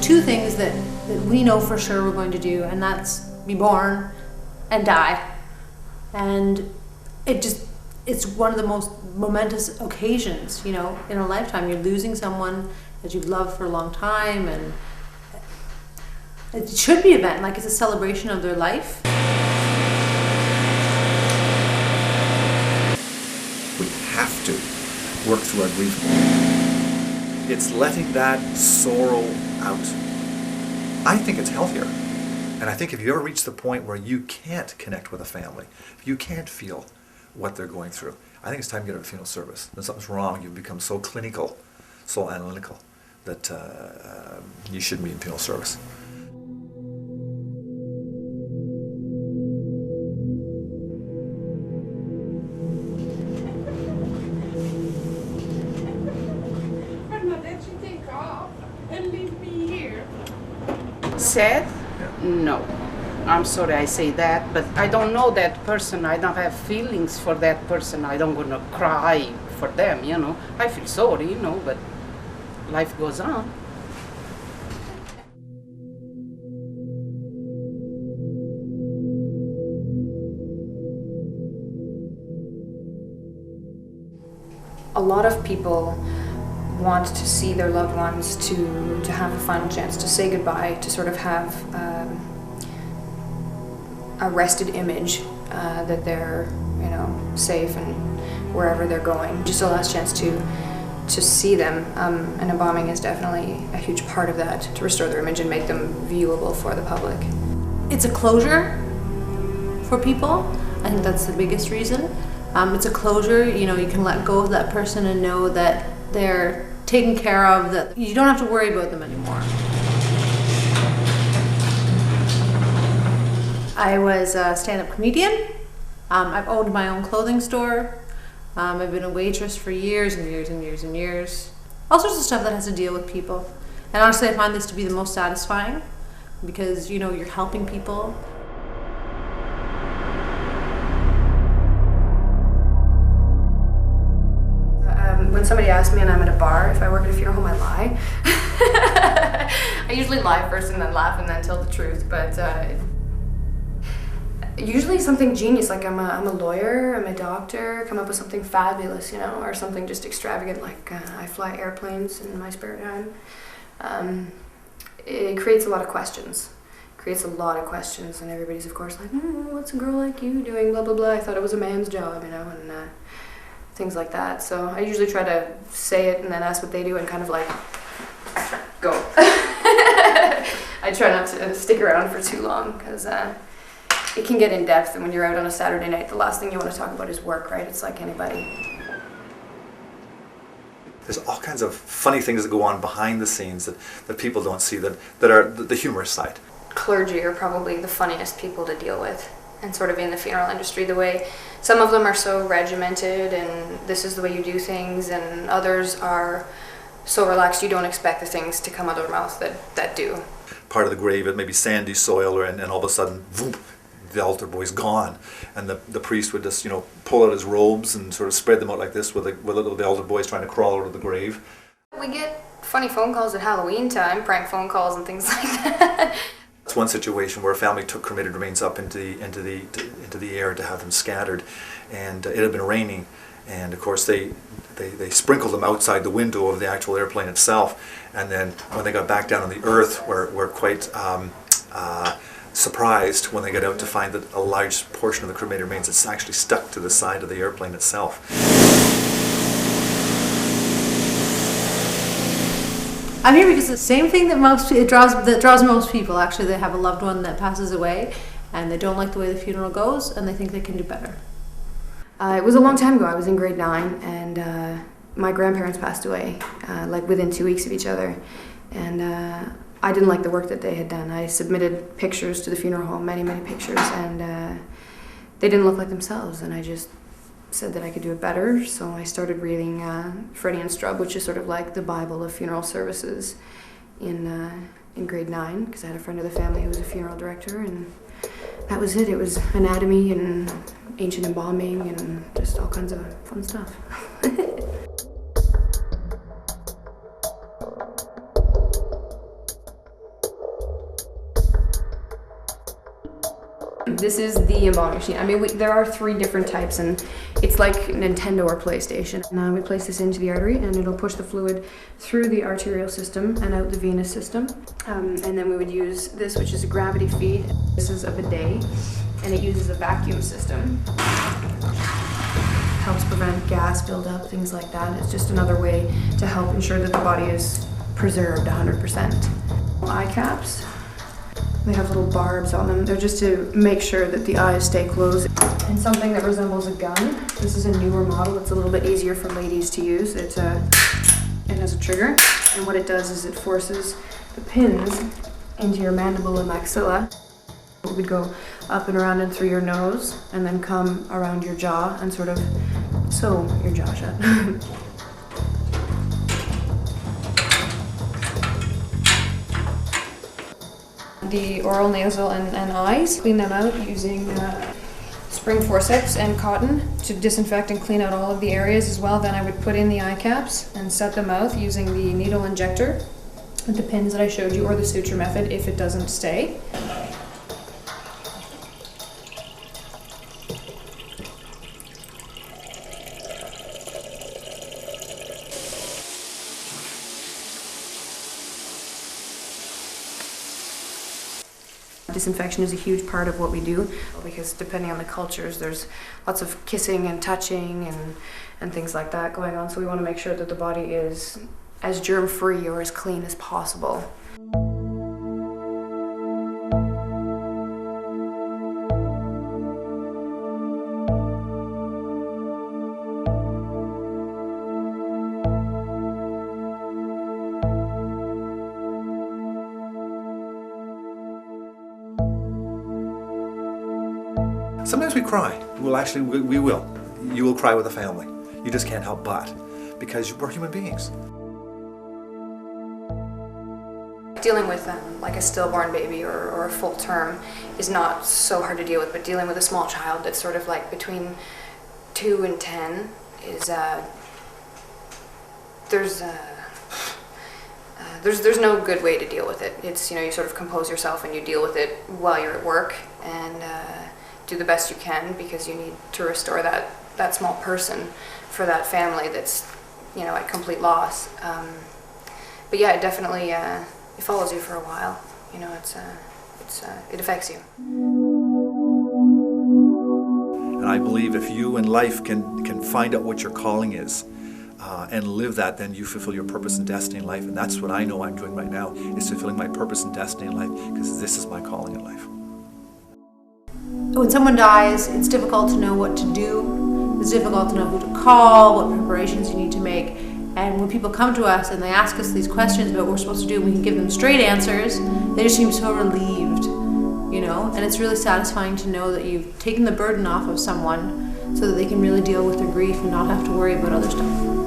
two things that we know for sure we're going to do, and that's be born and die. And it's one of the most momentous occasions, you know, in a lifetime. You're losing someone that you've loved for a long time, and it should be an event, like it's a celebration of their life. We have to work through our grief. It's letting that sorrow out. I think it's healthier. And I think if you ever reach the point where you can't connect with a family, if you can't feel what they're going through, I think it's time to get out of funeral service. When something's wrong, you've become so clinical, so analytical, that you shouldn't be in funeral service. Sad? No. I'm sorry I say that, but I don't know that person. I don't have feelings for that person. I don't gonna cry for them, you know. I feel sorry, you know, but life goes on. A lot of people want to see their loved ones to have a final chance, to say goodbye, to sort of have a rested image that they're, you know, safe and wherever they're going. Just a last chance to see them, and embalming is definitely a huge part of that, to restore their image and make them viewable for the public. It's a closure for people. I think that's the biggest reason. It's a closure, you know, you can let go of that person and know that they're taken care of, that you don't have to worry about them anymore. I was a stand-up comedian. I've owned my own clothing store. I've been a waitress for years and years and years and years. All sorts of stuff that has to deal with people. And honestly, I find this to be the most satisfying because, you know, you're helping people. When somebody asks me and I'm at a bar, if I work at a funeral home, I lie. I usually lie first and then laugh and then tell the truth, but usually something genius, like I'm a lawyer, I'm a doctor, come up with something fabulous, you know, or something just extravagant, like I fly airplanes in my spare time. It creates a lot of questions. And everybody's of course like, what's a girl like you doing, blah blah blah, I thought it was a man's job, you know, and things like that. So I usually try to say it and then ask what they do and kind of like go. I try not to stick around for too long because it can get in depth, and when you're out on a Saturday night, the last thing you want to talk about is work, right? It's like anybody. There's all kinds of funny things that go on behind the scenes that people don't see, that are the humorous side. Clergy are probably the funniest people to deal with, and sort of in the funeral industry, the way some of them are so regimented and this is the way you do things, and others are so relaxed you don't expect the things to come out of their mouth that do. Part of the grave, it may be sandy soil, and all of a sudden, boom, the altar boy's gone, and the priest would just, you know, pull out his robes and sort of spread them out like this with the altar boys trying to crawl out of the grave. We get funny phone calls at Halloween time, prank phone calls and things like that. It's one situation where a family took cremated remains up into the air to have them scattered, and it had been raining, and of course they sprinkled them outside the window of the actual airplane itself, and then when they got back down on the earth, were quite surprised when they got out to find that a large portion of the cremated remains is actually stuck to the side of the airplane itself. I'm here because the same thing that draws most people. Actually, they have a loved one that passes away, and they don't like the way the funeral goes, and they think they can do better. It was a long time ago. I was in grade 9, and my grandparents passed away, like within 2 weeks of each other, and I didn't like the work that they had done. I submitted pictures to the funeral home, many pictures, and they didn't look like themselves, and I just said that I could do it better, so I started reading Freddie and Strub, which is sort of like the Bible of funeral services, in grade 9, because I had a friend of the family who was a funeral director, and that was it. It was anatomy and ancient embalming and just all kinds of fun stuff. This is the embalming machine. I mean, there are 3 different types, and it's like Nintendo or PlayStation. Now we place this into the artery, and it'll push the fluid through the arterial system and out the venous system. And then we would use this, which is a gravity feed. This is a bidet, and it uses a vacuum system. Helps prevent gas buildup, things like that. It's just another way to help ensure that the body is preserved 100%. Eye caps. They have little barbs on them. They're just to make sure that the eyes stay closed. And something that resembles a gun. This is a newer model. It's a little bit easier for ladies to use. It has a trigger, and what it does is it forces the pins into your mandible and maxilla. It would go up and around and through your nose, and then come around your jaw and sort of sew your jaw shut. The oral, nasal, and eyes. Clean them out using spring forceps and cotton to disinfect and clean out all of the areas as well. Then I would put in the eye caps and set them out using the needle injector with the pins that I showed you, or the suture method if it doesn't stay. Disinfection is a huge part of what we do, because depending on the cultures, there's lots of kissing and touching and things like that going on. So we want to make sure that the body is as germ-free or as clean as possible. Sometimes we cry. We will. You will cry with a family. You just can't help but, because we're human beings. Dealing with like a stillborn baby or a full term is not so hard to deal with, but dealing with a small child that's sort of like between 2 and 10 is there's no good way to deal with it. It's, you know, you sort of compose yourself and you deal with it while you're at work, and do the best you can, because you need to restore that small person for that family that's, you know, at complete loss. But yeah, it definitely it follows you for a while. You know, it affects you. And I believe if you in life can find out what your calling is, and live that, then you fulfill your purpose and destiny in life. And that's what I know I'm doing right now, is fulfilling my purpose and destiny in life, because this is my calling in life. When someone dies, it's difficult to know what to do. It's difficult to know who to call, what preparations you need to make. And when people come to us and they ask us these questions about what we're supposed to do, and we can give them straight answers, they just seem so relieved, you know? And it's really satisfying to know that you've taken the burden off of someone so that they can really deal with their grief and not have to worry about other stuff.